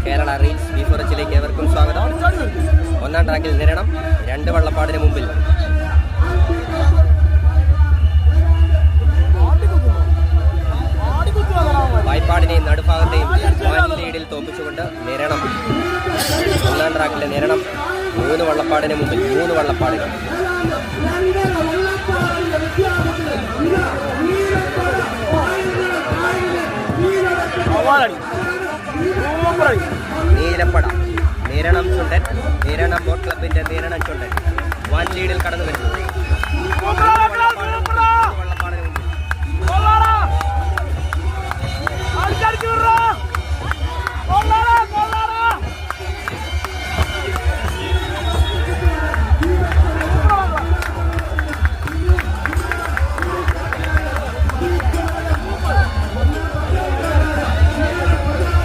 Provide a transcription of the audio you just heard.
Kerala reels ബീഫോറച്ചിലേക്ക് ഏവർക്കും സ്വാഗതം. ഒന്നാം ട്രാക്കിൽ നിരണം, 2 വള്ളപ്പാടിന് മുമ്പിൽ. വായ്പാടിനെയും നടുഭാഗത്തെയും ലീഡിൽ തോപ്പിച്ചുകൊണ്ട് നിരണം. ഒന്നാം ട്രാക്കിലെ നിരണം 3 വള്ളപ്പാടിന് മുമ്പിൽ. 3 വള്ളപ്പാടുകൾ. നീലപ്പട, നിരണം ചുണ്ടൻ, നിരണം ബോട്ട് ക്ലബിന്റെ നിരണം ചുണ്ടൻ 1 ലീഡിൽ കടന്നു വരുന്നു.